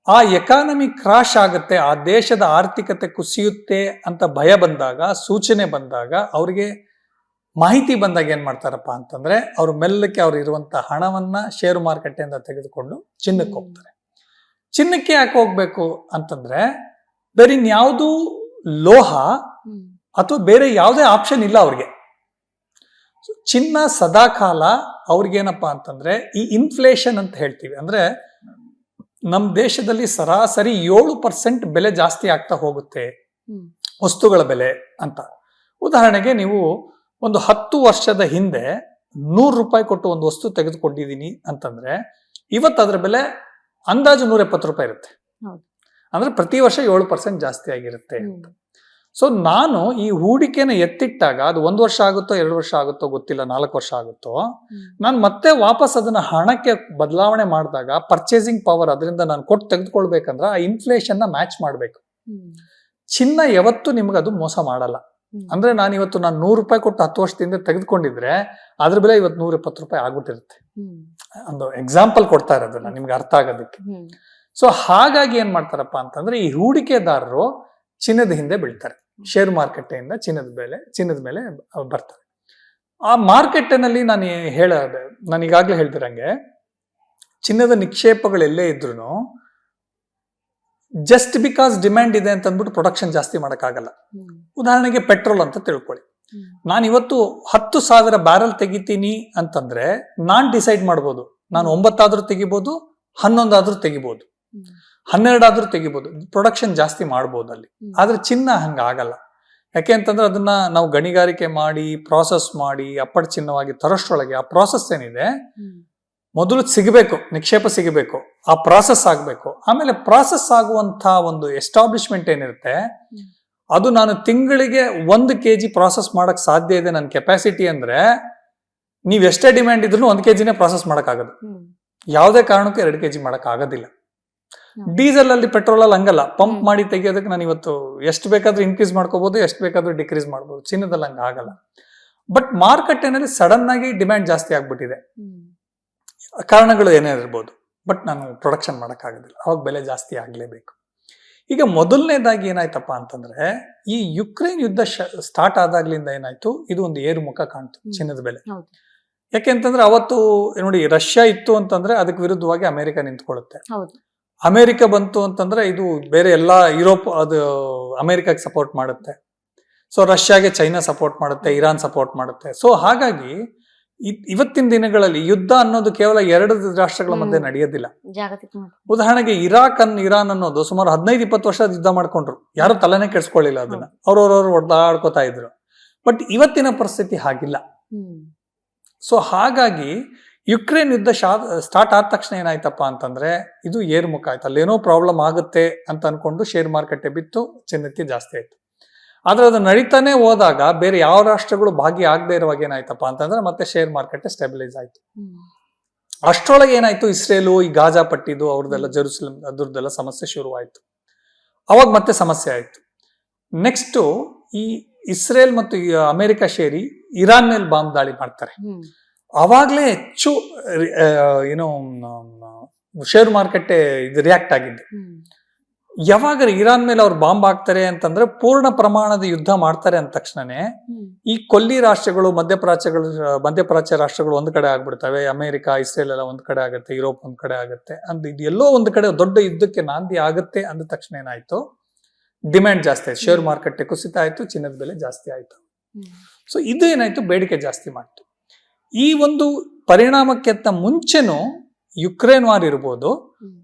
ಆ economy crash ಆಗುತ್ತೆ, ಆ ದೇಶದ ಆರ್ಥಿಕತೆ ಕುಸಿಯುತ್ತೆ ಅಂತ ಭಯ ಬಂದಾಗ, ಸೂಚನೆ ಬಂದಾಗ, ಅವ್ರಿಗೆ ಮಾಹಿತಿ ಬಂದಾಗ ಏನ್ ಮಾಡ್ತಾರಪ್ಪ ಅಂತಂದ್ರೆ ಅವ್ರು ಮೆಲ್ಲಕ್ಕೆ ಅವ್ರು ಇರುವಂತ ಹಣವನ್ನ ಷೇರು ಮಾರುಕಟ್ಟೆಯಿಂದ ತೆಗೆದುಕೊಂಡು ಚಿನ್ನಕ್ಕೆ ಹೋಗ್ತಾರೆ. ಚಿನ್ನಕ್ಕೆ ಯಾಕೆ ಹೋಗ್ಬೇಕು ಅಂತಂದ್ರೆ ಬೇರೆ ಇನ್ಯಾವುದೂ ಲೋಹ ಅಥವಾ ಬೇರೆ ಯಾವುದೇ ಆಪ್ಷನ್ ಇಲ್ಲ ಅವ್ರಿಗೆ. ಚಿನ್ನ ಸದಾಕಾಲ ಅವ್ರಿಗೇನಪ್ಪಾ ಅಂತಂದ್ರೆ ಈ ಇನ್ಫ್ಲೇಷನ್ ಅಂತ ಹೇಳ್ತೀವಿ, ಅಂದ್ರೆ ನಮ್ಮ ದೇಶದಲ್ಲಿ ಸರಾಸರಿ 7% ಬೆಲೆ ಜಾಸ್ತಿ ಆಗ್ತಾ ಹೋಗುತ್ತೆ ವಸ್ತುಗಳ ಬೆಲೆ ಅಂತ. ಉದಾಹರಣೆಗೆ ನೀವು ಒಂದು 10 ವರ್ಷದ ಹಿಂದೆ 100 ರೂಪಾಯಿ ಕೊಟ್ಟು ಒಂದು ವಸ್ತು ತೆಗೆದುಕೊಂಡಿದ್ದೀನಿ ಅಂತಂದ್ರೆ ಇವತ್ತು ಅದ್ರ ಬೆಲೆ ಅಂದಾಜು 170 ರೂಪಾಯಿ ಇರುತ್ತೆ. ಅಂದ್ರೆ ಪ್ರತಿ ವರ್ಷ 7% ಜಾಸ್ತಿ ಆಗಿರುತ್ತೆ ಅಂತ. ಸೊ ನಾನು ಈ ಹೂಡಿಕೆನ ಎತ್ತಿಟ್ಟಾಗ ಅದು 1 ವರ್ಷ ಆಗುತ್ತೋ 2 ವರ್ಷ ಆಗುತ್ತೋ ಗೊತ್ತಿಲ್ಲ, 4 ವರ್ಷ ಆಗುತ್ತೋ, ನಾನು ಮತ್ತೆ ವಾಪಸ್ ಅದನ್ನ ಹಣಕ್ಕೆ ಬದಲಾವಣೆ ಮಾಡಿದಾಗ ಪರ್ಚೇಸಿಂಗ್ ಪವರ್ ಅದರಿಂದ ನಾನು ಕೊಟ್ಟು ತೆಗೆದುಕೊಳ್ಬೇಕಂದ್ರೆ ಆ ಇನ್ಫ್ಲೇಷನ್ ನ ಮ್ಯಾಚ್ ಮಾಡ್ಬೇಕು. ಚಿನ್ನ ಯಾವತ್ತು ನಿಮ್ಗೆ ಅದು ಮೋಸ ಮಾಡಲ್ಲ. ಅಂದ್ರೆ ನಾನು 100 ರೂಪಾಯಿ ಕೊಟ್ಟು 10 ವರ್ಷದಿಂದ ತೆಗೆದುಕೊಂಡಿದ್ರೆ ಅದ್ರ ಬೆಲೆ ಇವತ್ತು 170 ರೂಪಾಯಿ ಆಗ್ಬಿಟ್ಟಿರುತ್ತೆ. ಒಂದು ಎಕ್ಸಾಂಪಲ್ ಕೊಡ್ತಾ ಇರೋದು ನಾನು ನಿಮ್ಗೆ ಅರ್ಥ ಆಗೋದಕ್ಕೆ. ಸೊ ಹಾಗಾಗಿ ಏನ್ ಮಾಡ್ತಾರಪ್ಪ ಅಂತಂದ್ರೆ ಈ ಹೂಡಿಕೆದಾರರು ಚಿನ್ನದ ಹಿಂದೆ ಬೀಳ್ತಾರೆ. ಷೇರು ಮಾರುಕಟ್ಟೆಯಿಂದ ಚಿನ್ನದ ಮೇಲೆ ಬರ್ತಾರೆ. ಆ ಮಾರ್ಕೆಟ್ನಲ್ಲಿ ನಾನು ಈಗಾಗ್ಲೇ ಹೇಳ್ತಿರಂಗೆ ಚಿನ್ನದ ನಿಕ್ಷೇಪಗಳೆಲ್ಲೇ ಇದ್ರು ಜಸ್ಟ್ ಬಿಕಾಸ್ ಡಿಮ್ಯಾಂಡ್ ಇದೆ ಅಂತ ಅಂದ್ಬಿಟ್ಟು ಪ್ರೊಡಕ್ಷನ್ ಜಾಸ್ತಿ ಮಾಡಕ್ಕಾಗಲ್ಲ. ಉದಾಹರಣೆಗೆ ಪೆಟ್ರೋಲ್ ಅಂತ ತಿಳ್ಕೊಳ್ಳಿ. ನಾನು ಇವತ್ತು 10,000 ಬ್ಯಾರಲ್ ತೆಗಿತೀನಿ ಅಂತಂದ್ರೆ ನಾನ್ ಡಿಸೈಡ್ ಮಾಡ್ಬೋದು, ನಾನು 9 ಆದ್ರೂ ತೆಗಿಬಹುದು, 11 ಆದ್ರೂ ತೆಗಿಬಹುದು, 12 ಆದ್ರೂ ತೆಗಿಬಹುದು, ಪ್ರೊಡಕ್ಷನ್ ಜಾಸ್ತಿ ಮಾಡ್ಬೋದು ಅಲ್ಲಿ. ಆದ್ರೆ ಚಿನ್ನ ಹಂಗ ಆಗಲ್ಲ. ಯಾಕೆ ಅಂತಂದ್ರೆ ಅದನ್ನ ನಾವು ಗಣಿಗಾರಿಕೆ ಮಾಡಿ ಪ್ರಾಸೆಸ್ ಮಾಡಿ ಅಪ್ಪಟ ಚಿನ್ನವಾಗಿ ತರೋಷ್ಟ್ರೊಳಗೆ ಆ ಪ್ರಾಸೆಸ್ ಏನಿದೆ, ಮೊದಲು ಸಿಗಬೇಕು, ನಿಕ್ಷೇಪ ಸಿಗಬೇಕು, ಆ ಪ್ರಾಸೆಸ್ ಆಗ್ಬೇಕು. ಆಮೇಲೆ ಪ್ರಾಸೆಸ್ ಆಗುವಂತ ಒಂದು ಎಸ್ಟಾಬ್ಲಿಷ್ಮೆಂಟ್ ಏನಿರುತ್ತೆ ಅದು ನಾನು ತಿಂಗಳಿಗೆ 1 kg ಪ್ರಾಸೆಸ್ ಮಾಡಕ್ ಸಾಧ್ಯ ಇದೆ ನನ್ನ ಕೆಪಾಸಿಟಿ ಅಂದ್ರೆ ನೀವ್ ಎಷ್ಟೇ ಡಿಮ್ಯಾಂಡ್ ಇದ್ರು 1 kgನೇ ಪ್ರಾಸೆಸ್ ಮಾಡಕ್ ಆಗೋದು. ಯಾವುದೇ ಕಾರಣಕ್ಕೂ 2 kg ಮಾಡಕ್ ಆಗೋದಿಲ್ಲ. ಡೀಸೆಲ್ ಅಲ್ಲಿ ಪೆಟ್ರೋಲ್ ಅಲ್ಲಿ ಹಂಗಲ್ಲ, ಪಂಪ್ ಮಾಡಿ ತೆಗಿಯೋದಕ್ಕೆ ನಾನು ಇವತ್ತು ಎಷ್ಟು ಬೇಕಾದ್ರೂ ಇನ್ಕ್ರೀಸ್ ಮಾಡ್ಕೋಬಹುದು, ಎಷ್ಟು ಬೇಕಾದ್ರೂ ಡಿಕ್ರೀಸ್ ಮಾಡ್ಬೋದು. ಚಿನ್ನದಲ್ಲಿ ಹಂಗ ಆಗಲ್ಲ. ಬಟ್ ಮಾರುಕಟ್ಟೆನಲ್ಲಿ ಸಡನ್ ಆಗಿ ಡಿಮ್ಯಾಂಡ್ ಜಾಸ್ತಿ ಆಗ್ಬಿಟ್ಟಿದೆ, ಕಾರಣಗಳು ಏನೇ ಇರ್ಬೋದು, ಬಟ್ ನಾನು ಪ್ರೊಡಕ್ಷನ್ ಮಾಡೋಕ್ಕಾಗೋದಿಲ್ಲ, ಅವಾಗ ಬೆಲೆ ಜಾಸ್ತಿ ಆಗ್ಲೇಬೇಕು. ಈಗ ಮೊದಲನೇದಾಗಿ ಏನಾಯ್ತಪ್ಪ ಅಂತಂದ್ರೆ ಈ ಯುಕ್ರೇನ್ ಯುದ್ಧ ಸ್ಟಾರ್ಟ್ ಆದಾಗ್ಲಿಂದ ಏನಾಯ್ತು, ಇದು ಒಂದು ಏರುಮುಖ ಕಾಣ್ತು ಚಿನ್ನದ ಬೆಲೆ. ಯಾಕೆಂತಂದ್ರೆ ಅವತ್ತು ನೋಡಿ ರಷ್ಯಾ ಇತ್ತು ಅಂತಂದ್ರೆ ಅದಕ್ಕೆ ವಿರುದ್ಧವಾಗಿ ಅಮೆರಿಕ ನಿಂತ್ಕೊಳ್ಳುತ್ತೆ. ಅಮೆರಿಕ ಬಂತು ಅಂತಂದ್ರೆ ಇದು ಬೇರೆ ಎಲ್ಲಾ ಯುರೋಪ್ ಅದು ಅಮೆರಿಕಕ್ಕೆ ಸಪೋರ್ಟ್ ಮಾಡುತ್ತೆ. ಸೊ ರಷ್ಯಾಗೆ ಚೈನಾ ಸಪೋರ್ಟ್ ಮಾಡುತ್ತೆ, ಇರಾನ್ ಸಪೋರ್ಟ್ ಮಾಡುತ್ತೆ. ಸೊ ಹಾಗಾಗಿ ಇವತ್ತಿನ ದಿನಗಳಲ್ಲಿ ಯುದ್ಧ ಅನ್ನೋದು ಕೇವಲ 2 ರಾಷ್ಟ್ರಗಳ ಮಧ್ಯೆ ನಡೆಯೋದಿಲ್ಲ. ಉದಾಹರಣೆಗೆ ಇರಾನ್ ಅನ್ನೋದು ಸುಮಾರು 15-20 ವರ್ಷ ಯುದ್ಧ ಮಾಡ್ಕೊಂಡ್ರು, ಯಾರು ತಲೆನೇ ಕೆಡ್ಸ್ಕೊಳ್ಳಿಲ್ಲ ಅದನ್ನ, ಅವ್ರವ್ರವ್ರು ಹೊಡೆದಾಡ್ಕೋತಾ ಇದ್ರು. ಬಟ್ ಇವತ್ತಿನ ಪರಿಸ್ಥಿತಿ ಹಾಗಿಲ್ಲ. ಸೊ ಹಾಗಾಗಿ ಯುಕ್ರೇನ್ ಯುದ್ಧ ಸ್ಟಾರ್ಟ್ ಆದ ತಕ್ಷಣ ಏನಾಯ್ತಪ್ಪ ಅಂತಂದ್ರೆ ಇದು ಏರುಮುಖ ಆಯ್ತು. ಅಲ್ಲೇನೋ ಪ್ರಾಬ್ಲಮ್ ಆಗುತ್ತೆ ಅಂತ ಅನ್ಕೊಂಡು ಶೇರ್ ಮಾರ್ಕೆಟ್ ಬಿತ್ತು, ಚಿನ್ನಕ್ಕೆ ಜಾಸ್ತಿ ಆಯ್ತು. ಆದ್ರೆ ಅದು ನಡೀತಾನೆ ಹೋದಾಗ ಬೇರೆ ಯಾವ ರಾಷ್ಟ್ರಗಳು ಭಾಗಿ ಆಗದೆ ಇರುವಾಗ ಏನಾಯ್ತಪ್ಪ ಅಂತಂದ್ರೆ ಮತ್ತೆ ಶೇರ್ ಮಾರ್ಕೆಟ್ ಸ್ಟೆಬಿಲೈಸ್ ಆಯ್ತು. ಅಷ್ಟರೊಳಗೆ ಏನಾಯ್ತು, ಇಸ್ರೇಲು ಈ ಗಾಜಾ ಪಟ್ಟಿದ್ದು ಅವ್ರದ್ದೆಲ್ಲ ಜೆರುಸಲೇಂ ಅದ್ರದ್ದೆಲ್ಲ ಸಮಸ್ಯೆ ಶುರುವಾಯ್ತು. ಅವಾಗ ಮತ್ತೆ ಸಮಸ್ಯೆ ಆಯ್ತು. ನೆಕ್ಸ್ಟ್ ಈ ಇಸ್ರೇಲ್ ಮತ್ತು ಅಮೆರಿಕ ಸೇರಿ ಇರಾನ್ ಮೇಲೆ ಬಾಂಬ್ ದಾಳಿ ಮಾಡ್ತಾರೆ. ಅವಾಗ್ಲೇ ಹೆಚ್ಚು ಶೇರ್ ಮಾರ್ಕೆಟ್ ಇದು ರಿಯಾಕ್ಟ್ ಆಗಿದ್ದು. ಯಾವಾಗ ಇರಾನ್ ಮೇಲೆ ಅವ್ರು ಬಾಂಬ್ ಹಾಕ್ತಾರೆ ಅಂತಂದ್ರೆ ಪೂರ್ಣ ಪ್ರಮಾಣದ ಯುದ್ಧ ಮಾಡ್ತಾರೆ ಅಂದ ತಕ್ಷಣನೇ ಈ ಕೊಲ್ಲಿ ರಾಷ್ಟ್ರಗಳು ಮಧ್ಯಪ್ರಾಚ್ಯ ರಾಷ್ಟ್ರಗಳು ಒಂದ್ ಕಡೆ ಆಗ್ಬಿಡ್ತವೆ. ಅಮೆರಿಕ ಇಸ್ರೇಲ್ ಎಲ್ಲ ಒಂದ್ ಕಡೆ ಆಗುತ್ತೆ, ಯುರೋಪ್ ಒಂದ್ ಕಡೆ ಆಗುತ್ತೆ. ಇದು ಎಲ್ಲೋ ಒಂದ್ ಕಡೆ ದೊಡ್ಡ ಯುದ್ಧಕ್ಕೆ ನಾಂದಿ ಆಗುತ್ತೆ ಅಂದ ತಕ್ಷಣ ಏನಾಯ್ತು, ಡಿಮ್ಯಾಂಡ್ ಜಾಸ್ತಿ ಆಯ್ತು, ಶೇರ್ ಮಾರ್ಕೆಟ್ ಕುಸಿತ ಆಯ್ತು, ಚಿನ್ನದ ಬೆಲೆ ಜಾಸ್ತಿ ಆಯ್ತು. ಸೊ ಇದು ಏನಾಯ್ತು, ಬೇಡಿಕೆ ಜಾಸ್ತಿ ಮಾಡ್ತು. ಈ ಒಂದು ಪರಿಣಾಮಕ್ಕಿಂತ ಮುಂಚೆನೂ ಯುಕ್ರೇನ್ ವಾರ್ ಇರ್ಬೋದು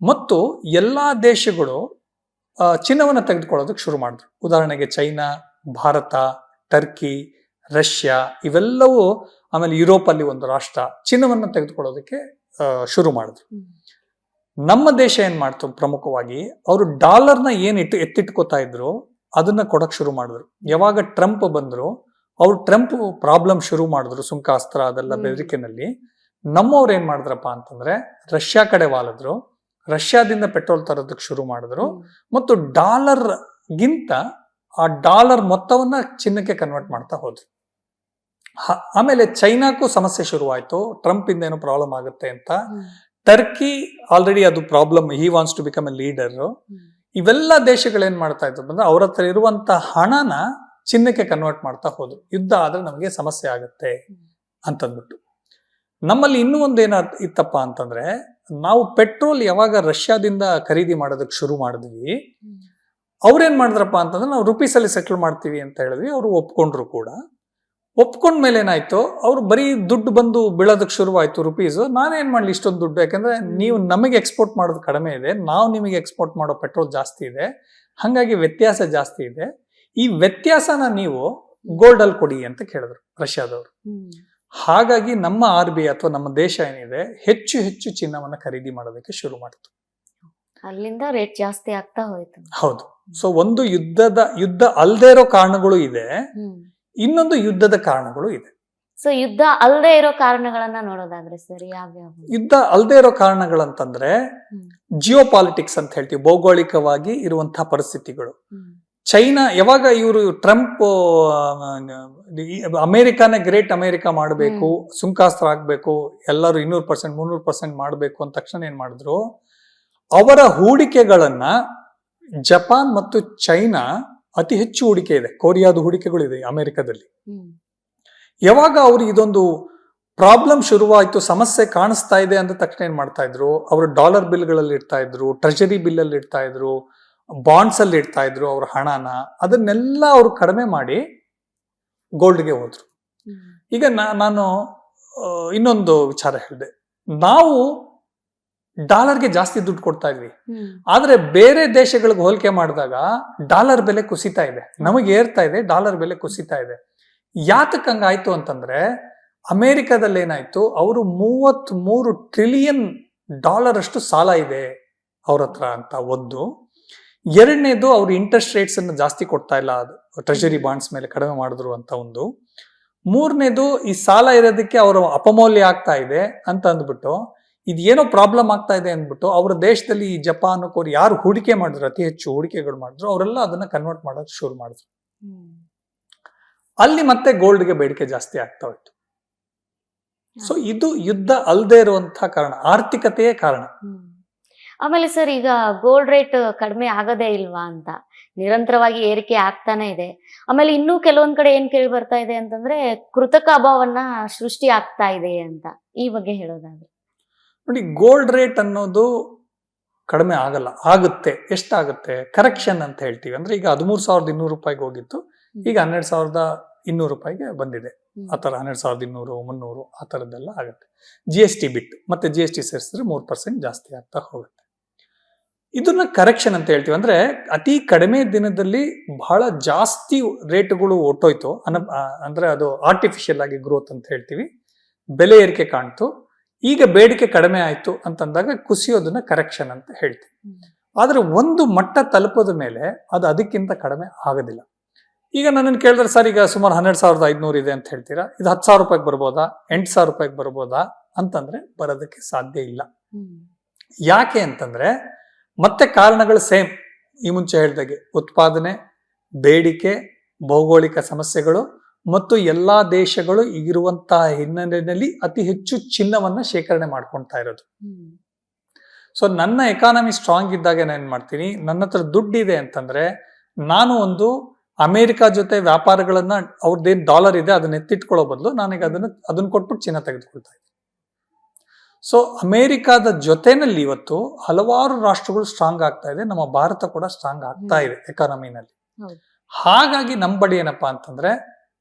ಮತ್ತು ಎಲ್ಲಾ ದೇಶಗಳು ಚಿನ್ನವನ್ನು ತೆಗೆದುಕೊಳ್ಳೋದಕ್ಕೆ ಶುರು ಮಾಡಿದ್ರು. ಉದಾಹರಣೆಗೆ ಚೈನಾ, ಭಾರತ, ಟರ್ಕಿ, ರಷ್ಯಾ ಇವೆಲ್ಲವೂ, ಆಮೇಲೆ ಯುರೋಪ್ ಅಲ್ಲಿ ಒಂದು ರಾಷ್ಟ್ರ ಚಿನ್ನವನ್ನು ತೆಗೆದುಕೊಳ್ಳೋದಕ್ಕೆ ಶುರು ಮಾಡಿದ್ರು. ನಮ್ಮ ದೇಶ ಏನ್ ಮಾಡ್ತು, ಪ್ರಮುಖವಾಗಿ ಅವರು ಡಾಲರ್ನ ಎತ್ತಿಟ್ಕೋತಾ ಇದ್ರು ಅದನ್ನ ಕೊಡಕ್ ಶುರು ಮಾಡಿದ್ರು. ಯಾವಾಗ ಟ್ರಂಪ್ ಬಂದ್ರು ಅವ್ರು ಟ್ರಂಪ್ ಪ್ರಾಬ್ಲಮ್ ಶುರು ಮಾಡಿದ್ರು, ಸುಂಕಾಸ್ತ್ರ ಅದೆಲ್ಲ ಬೆದರಿಕೆನಲ್ಲಿ. ನಮ್ಮವ್ರು ಏನ್ ಮಾಡಿದ್ರಪ್ಪ ಅಂತಂದ್ರೆ ರಷ್ಯಾ ಕಡೆ ವಾಲಿದ್ರು, ರಷ್ಯಾದಿಂದ ಪೆಟ್ರೋಲ್ ತರೋದಕ್ಕೆ ಶುರು ಮಾಡಿದ್ರು ಮತ್ತು ಡಾಲರ್ ಗಿಂತ ಆ ಡಾಲರ್ ಮೊತ್ತವನ್ನ ಚಿನ್ನಕ್ಕೆ ಕನ್ವರ್ಟ್ ಮಾಡ್ತಾ ಹೋದ್ರು. ಆಮೇಲೆ ಚೈನಾಕ್ಕೂ ಸಮಸ್ಯೆ ಶುರುವಾಯ್ತು, ಟ್ರಂಪ್ ಇಂದ ಏನೋ ಪ್ರಾಬ್ಲಮ್ ಆಗುತ್ತೆ ಅಂತ ಟರ್ಕಿ ಆಲ್ರೆಡಿ ಅದು problem, he wants to become a leader. ಇವೆಲ್ಲ ದೇಶಗಳೇನ್ ಮಾಡ್ತಾ ಇದ್ರು ಅಂದ್ರೆ ಅವ್ರ ಹತ್ರ ಇರುವಂತ ಹಣನ ಚಿನ್ನಕ್ಕೆ ಕನ್ವರ್ಟ್ ಮಾಡ್ತಾ ಹೋದ್ರು. ಯುದ್ಧ ಆದ್ರೆ ನಮಗೆ ಸಮಸ್ಯೆ ಆಗುತ್ತೆ ಅಂತಂದ್ಬಿಟ್ಟು. ನಮ್ಮಲ್ಲಿ ಇನ್ನೂ ಒಂದೇನ ಇತ್ತಪ್ಪ ಅಂತಂದ್ರೆ, ನಾವು ಪೆಟ್ರೋಲ್ ಯಾವಾಗ ರಷ್ಯಾದಿಂದ ಖರೀದಿ ಮಾಡೋದಕ್ಕೆ ಶುರು ಮಾಡಿದ್ವಿ, ಅವ್ರೇನ್ ಮಾಡಿದ್ರಪ್ಪ ಅಂತಂದ್ರೆ ನಾವು ರುಪೀಸ್ ಅಲ್ಲಿ ಸೆಟ್ಲ್ ಮಾಡ್ತೀವಿ ಅಂತ ಹೇಳಿದ್ವಿ. ಅವರು ಒಪ್ಕೊಂಡ್ರು ಕೂಡ. ಒಪ್ಕೊಂಡ್ಮೇಲೆ ಏನಾಯ್ತು, ಅವ್ರು ಬರೀ ದುಡ್ಡು ಬಂದು ಬೀಳೋದಕ್ಕೆ ಶುರುವಾಯ್ತು ರುಪೀಸ್. ನಾನೇನ್ ಮಾಡ್ಲಿ ಇಷ್ಟೊಂದು ದುಡ್ಡು, ಯಾಕಂದ್ರೆ ನೀವು ನಮಗೆ ಎಕ್ಸ್ಪೋರ್ಟ್ ಮಾಡೋದು ಕಡಿಮೆ ಇದೆ, ನಾವು ನಿಮಗೆ ಎಕ್ಸ್ಪೋರ್ಟ್ ಮಾಡೋ ಪೆಟ್ರೋಲ್ ಜಾಸ್ತಿ ಇದೆ, ಹಾಗಾಗಿ ವ್ಯತ್ಯಾಸ ಜಾಸ್ತಿ ಇದೆ. ಈ ವ್ಯತ್ಯಾಸನ ನೀವು ಗೋಲ್ಡ್ ಅಲ್ಲಿ ಕೊಡಿ ಅಂತ ಕೇಳಿದ್ರು ರಷ್ಯಾದವರು. ಹಾಗಾಗಿ ನಮ್ಮ RBI ಅಥವಾ ನಮ್ಮ ದೇಶ ಏನಿದೆ ಹೆಚ್ಚು ಹೆಚ್ಚು ಚಿನ್ನವನ್ನ ಖರೀದಿ ಮಾಡೋದಕ್ಕೆ ಶುರು ಮಾಡಿತು. ಅಲ್ಲಿಂದ ರೇಟ್ ಜಾಸ್ತಿ ಆಗ್ತಾ ಹೋಯ್ತು. ಹೌದು. ಸೊ ಒಂದು ಯುದ್ಧ ಅಲ್ದೇ ಇರೋ ಕಾರಣಗಳು ಇದೆ, ಇನ್ನೊಂದು ಯುದ್ಧದ ಕಾರಣಗಳು ಇದೆ. ಸೊ ಯುದ್ಧ ಅಲ್ಲದೆ ಇರೋ ಕಾರಣಗಳನ್ನ ನೋಡೋದಾದ್ರೆ ಸರಿ ಯಾವ್ಯಾವ? ಯುದ್ಧ ಅಲ್ಲದೆ ಇರೋ ಕಾರಣಗಳಂತಂದ್ರೆ ಜಿಯೋ ಪಾಲಿಟಿಕ್ಸ್ ಅಂತ ಹೇಳ್ತೀವಿ, ಭೌಗೋಳಿಕವಾಗಿ ಇರುವಂತಹ ಪರಿಸ್ಥಿತಿಗಳು. ಚೈನಾ ಯಾವಾಗ ಇವರು ಟ್ರಂಪ್ ಅಮೆರಿಕಾನೇ ಗ್ರೇಟ್ ಅಮೆರಿಕಾ ಮಾಡಬೇಕು, ಸುಂಕಾಸ್ತ್ರ ಆಗ್ಬೇಕು, ಎಲ್ಲರೂ 200% 300% ಮಾಡಬೇಕು ಅಂದ ತಕ್ಷಣ ಏನ್ ಮಾಡಿದ್ರು, ಅವರ ಹೂಡಿಕೆಗಳನ್ನ ಜಪಾನ್ ಮತ್ತು ಚೈನಾ ಅತಿ ಹೆಚ್ಚು ಹೂಡಿಕೆ ಇದೆ, ಕೊರಿಯಾದ ಹೂಡಿಕೆಗಳಿದೆ ಅಮೆರಿಕದಲ್ಲಿ. ಯಾವಾಗ ಅವ್ರು ಇದೊಂದು ಪ್ರಾಬ್ಲಮ್ ಶುರುವಾಯ್ತು, ಸಮಸ್ಯೆ ಕಾಣಿಸ್ತಾ ಇದೆ ಅಂದ ತಕ್ಷಣ ಏನ್ ಮಾಡ್ತಾ ಇದ್ರು, ಅವರು ಡಾಲರ್ ಬಿಲ್ಗಳಲ್ಲಿ ಇಡ್ತಾ ಇದ್ರು, ಟ್ರೆಜರಿ ಬಿಲ್ ಅಲ್ಲಿ ಇಡ್ತಾ ಇದ್ರು, ಬಾಂಡ್ಸ್ ಅಲ್ಲಿ ಇಡ್ತಾ ಇದ್ರು ಅವ್ರ ಹಣನ. ಅದನ್ನೆಲ್ಲ ಅವ್ರು ಕಡಿಮೆ ಮಾಡಿ ಗೋಲ್ಡ್ಗೆ ಹೋದ್ರು. ಈಗ ನಾನು ಇನ್ನೊಂದು ವಿಚಾರ ಹೇಳಿದೆ, ನಾವು ಡಾಲರ್ಗೆ ಜಾಸ್ತಿ ದುಡ್ಡು ಕೊಡ್ತಾ ಇದ್ವಿ, ಆದ್ರೆ ಬೇರೆ ದೇಶಗಳಿಗೆ ಹೋಲಿಕೆ ಮಾಡಿದಾಗ ಡಾಲರ್ ಬೆಲೆ ಕುಸಿತಾ ಇದೆ, ನಮಗೆ ಏರ್ತಾ ಇದೆ, ಡಾಲರ್ ಬೆಲೆ ಕುಸಿತಾ ಇದೆ. ಯಾತಕ್ಕೆ ಹಂಗಾಯ್ತು ಅಂತಂದ್ರೆ, ಅಮೆರಿಕದಲ್ಲಿ ಏನಾಯ್ತು, ಅವರು $33 ಟ್ರಿಲಿಯನ್ ಅಷ್ಟು ಸಾಲ ಇದೆ ಅವ್ರ ಹತ್ರ ಅಂತ ಒಂದು. ಎರಡನೇದು, ಅವ್ರು ಇಂಟ್ರೆಸ್ಟ್ ರೇಟ್ಸ್ ಅನ್ನು ಜಾಸ್ತಿ ಕೊಡ್ತಾ ಇಲ್ಲ, ಅದು ಟ್ರೆಜರಿ ಬಾಂಡ್ಸ್ ಮೇಲೆ ಕಡಿಮೆ ಮಾಡಿದ್ರು ಅಂತ ಒಂದು. ಮೂರನೇದು, ಈ ಸಾಲ ಇರೋದಕ್ಕೆ ಅವರು ಅಪಮೌಲ್ಯ ಆಗ್ತಾ ಇದೆ ಅಂತ ಅಂದ್ಬಿಟ್ಟು, ಇದೇನೋ ಪ್ರಾಬ್ಲಮ್ ಆಗ್ತಾ ಇದೆ ಅಂದ್ಬಿಟ್ಟು ಅವ್ರ ದೇಶದಲ್ಲಿ ಈ ಜಪಾನ್ ಕೊರಿಯಾ ಯಾರು ಹೂಡಿಕೆ ಮಾಡಿದ್ರು, ಅತಿ ಹೆಚ್ಚು ಹೂಡಿಕೆಗಳು ಮಾಡಿದ್ರು, ಅವರೆಲ್ಲ ಅದನ್ನ ಕನ್ವರ್ಟ್ ಮಾಡೋಕೆ ಶುರು ಮಾಡಿದ್ರು. ಅಲ್ಲಿ ಮತ್ತೆ ಗೋಲ್ಡ್ಗೆ ಬೇಡಿಕೆ ಜಾಸ್ತಿ ಆಗ್ತಾ ಹೋಯ್ತು. ಸೊ ಇದು ಯುದ್ಧ ಅಲ್ಲದೆ ಇರುವಂತಹ ಕಾರಣ, ಆರ್ಥಿಕತೆಯೇ ಕಾರಣ. ಆಮೇಲೆ ಸರ್, ಈಗ ಗೋಲ್ಡ್ ರೇಟ್ ಕಡಿಮೆ ಆಗದೇ ಇಲ್ವಾ ಅಂತ ನಿರಂತರವಾಗಿ ಏರಿಕೆ ಆಗ್ತಾನೆ ಇದೆ. ಆಮೇಲೆ ಇನ್ನೂ ಕೆಲವೊಂದ್ ಕಡೆ ಏನ್ ಕೇಳಿ ಬರ್ತಾ ಇದೆ ಅಂತಂದ್ರೆ, ಕೃತಕ ಅಭಾವನ್ನ ಸೃಷ್ಟಿ ಆಗ್ತಾ ಇದೆ ಅಂತ, ಈ ಬಗ್ಗೆ ಹೇಳೋದಾದ್ರೆ? ನೋಡಿ, ಗೋಲ್ಡ್ ರೇಟ್ ಅನ್ನೋದು ಕಡಿಮೆ ಆಗಲ್ಲ, ಆಗುತ್ತೆ. ಎಷ್ಟಾಗುತ್ತೆ? ಕರೆಕ್ಷನ್ ಅಂತ ಹೇಳ್ತೀವಿ. ಅಂದ್ರೆ ಈಗ 13,200 ರೂಪಾಯಿಗೆ ಹೋಗಿತ್ತು, ಈಗ 12,200 ರೂಪಾಯಿಗೆ ಬಂದಿದೆ. ಆ ತರ 12,200, 300 ಆ ತರದ್ದೆಲ್ಲ ಆಗುತ್ತೆ. GST ಬಿಟ್ಟು, ಮತ್ತೆ GST ಸೇರಿಸಿದ್ರೆ 3% ಜಾಸ್ತಿ ಆಗ್ತಾ ಹೋಗುತ್ತೆ. ಇದನ್ನ ಕರೆಕ್ಷನ್ ಅಂತ ಹೇಳ್ತೀವಿ. ಅಂದ್ರೆ ಅತಿ ಕಡಿಮೆ ದಿನದಲ್ಲಿ ಬಹಳ ಜಾಸ್ತಿ ರೇಟ್ಗಳು ಒಟ್ಟೋಯ್ತು, ಅಂದ್ರೆ ಅದು ಆರ್ಟಿಫಿಷಿಯಲ್ ಆಗಿ ಗ್ರೋತ್ ಅಂತ ಹೇಳ್ತೀವಿ, ಬೆಲೆ ಏರಿಕೆ ಕಾಣ್ತು. ಈಗ ಬೇಡಿಕೆ ಕಡಿಮೆ ಆಯ್ತು ಅಂತಂದಾಗ ಕುಸಿಯೋದನ್ನ ಕರೆಕ್ಷನ್ ಅಂತ ಹೇಳ್ತೀವಿ. ಆದ್ರೆ ಒಂದು ಮಟ್ಟ ತಲುಪದ ಮೇಲೆ ಅದು ಅದಕ್ಕಿಂತ ಕಡಿಮೆ ಆಗೋದಿಲ್ಲ. ಈಗ ನನ್ನನ್ನು ಕೇಳಿದ್ರೆ, ಸರ್ ಈಗ ಸುಮಾರು 12,500 ಇದೆ ಅಂತ ಹೇಳ್ತೀರಾ, ಇದು 10,000 ರೂಪಾಯಿಗೆ ಬರ್ಬೋದಾ, 8,000 ರೂಪಾಯಿಗೆ ಬರ್ಬೋದಾ ಅಂತಂದ್ರೆ ಬರೋದಕ್ಕೆ ಸಾಧ್ಯ ಇಲ್ಲ. ಯಾಕೆ ಅಂತಂದ್ರೆ ಮತ್ತೆ ಕಾರಣಗಳು ಸೇಮ್, ಈ ಮುಂಚೆ ಹೇಳ್ದಾಗೆ ಉತ್ಪಾದನೆ, ಬೇಡಿಕೆ, ಭೌಗೋಳಿಕ ಸಮಸ್ಯೆಗಳು ಮತ್ತು ಎಲ್ಲಾ ದೇಶಗಳು ಇರುವಂತಹ ಹಿನ್ನೆಲೆಯಲ್ಲಿ ಅತಿ ಹೆಚ್ಚು ಚಿನ್ನವನ್ನ ಶೇಖರಣೆ ಮಾಡ್ಕೊಳ್ತಾ ಇರೋದು. ಸೊ ನನ್ನ ಎಕಾನಮಿ ಸ್ಟ್ರಾಂಗ್ ಇದ್ದಾಗ ನಾನು ಏನ್ ಮಾಡ್ತೀನಿ, ನನ್ನ ಹತ್ರ ದುಡ್ಡಿದೆ ಅಂತಂದ್ರೆ ನಾನು ಒಂದು ಅಮೆರಿಕ ಜೊತೆ ವ್ಯಾಪಾರಗಳನ್ನ, ಅವ್ರದ್ದೇನ್ ಡಾಲರ್ ಇದೆ ಅದನ್ನ ಎತ್ತಿಟ್ಕೊಳ್ಳೋ ಬದಲು ನಾನೀಗ ಅದನ್ನ ಕೊಟ್ಬಿಟ್ಟು ಚಿನ್ನ ತೆಗೆದುಕೊಳ್ತಾ ಇದ್ದೀನಿ. ಸೊ ಅಮೆರಿಕಾದ ಜೊತೆನಲ್ಲಿ ಇವತ್ತು ಹಲವಾರು ರಾಷ್ಟ್ರಗಳು ಸ್ಟ್ರಾಂಗ್ ಆಗ್ತಾ ಇದೆ, ನಮ್ಮ ಭಾರತ ಕೂಡ ಸ್ಟ್ರಾಂಗ್ ಆಗ್ತಾ ಇದೆ ಎಕಾನಮಿನಲ್ಲಿ. ಹಾಗಾಗಿ ನಮ್ಮ ಬಳಿ ಏನಪ್ಪಾ ಅಂತಂದ್ರೆ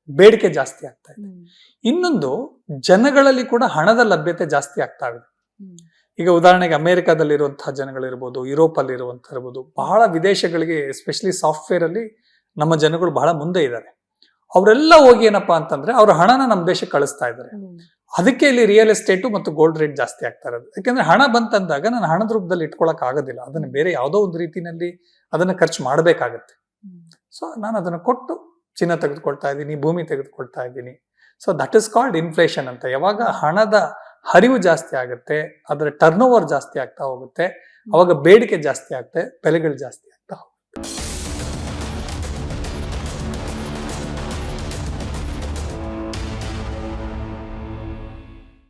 ಬೇಡಿಕೆ ಜಾಸ್ತಿ ಆಗ್ತಾ ಇದೆ. ಇನ್ನೊಂದು, ಜನಗಳಲ್ಲಿ ಕೂಡ ಹಣದ ಲಭ್ಯತೆ ಜಾಸ್ತಿ ಆಗ್ತಾ ಇದೆ. ಈಗ ಉದಾಹರಣೆಗೆ ಅಮೆರಿಕಾದಲ್ಲಿರುವಂತಹ ಜನಗಳಿರ್ಬೋದು, ಯುರೋಪ್ ಅಲ್ಲಿ ಇರುವಂತಹ ಇರ್ಬೋದು, ಬಹಳ ವಿದೇಶಗಳಿಗೆ ಎಸ್ಪೆಷಲಿ ಸಾಫ್ಟ್ವೇರ್ ಅಲ್ಲಿ ನಮ್ಮ ಜನಗಳು ಬಹಳ ಮುಂದೆ ಇದ್ದಾರೆ. ಅವರೆಲ್ಲ ಹೋಗಿ ಏನಪ್ಪಾ ಅಂತಂದ್ರೆ ಅವ್ರ ಹಣನ ನಮ್ಮ ದೇಶಕ್ಕೆ ಕಳಿಸ್ತಾ ಇದ್ದಾರೆ. ಅದಕ್ಕೆ ಇಲ್ಲಿ ರಿಯಲ್ ಎಸ್ಟೇಟು ಮತ್ತು ಗೋಲ್ಡ್ ರೇಟ್ ಜಾಸ್ತಿ ಆಗ್ತಾ ಇರೋದು. ಯಾಕಂದ್ರೆ ಹಣ ಬಂತಂದಾಗ ನಾನು ಹಣದ ರೂಪದಲ್ಲಿ ಇಟ್ಕೊಳಕ್ ಆಗೋದಿಲ್ಲ, ಅದನ್ನ ಬೇರೆ ಯಾವುದೋ ಒಂದು ರೀತಿನಲ್ಲಿ ಅದನ್ನ ಖರ್ಚು ಮಾಡ್ಬೇಕಾಗತ್ತೆ. ಸೊ ನಾನು ಅದನ್ನ ಕೊಟ್ಟು ಚಿನ್ನ ತೆಗೆದುಕೊಳ್ತಾ ಇದ್ದೀನಿ, ಭೂಮಿ ತೆಗೆದುಕೊಳ್ತಾ ಇದ್ದೀನಿ. So that is called inflation ಅಂತ. ಯಾವಾಗ ಹಣದ ಹರಿವು ಜಾಸ್ತಿ ಆಗುತ್ತೆ, ಅದರ ಟರ್ನ್ ಓವರ್ ಜಾಸ್ತಿ ಆಗ್ತಾ ಹೋಗುತ್ತೆ, ಅವಾಗ ಬೇಡಿಕೆ ಜಾಸ್ತಿ ಆಗುತ್ತೆ, ಬೆಲೆಗಳು ಜಾಸ್ತಿ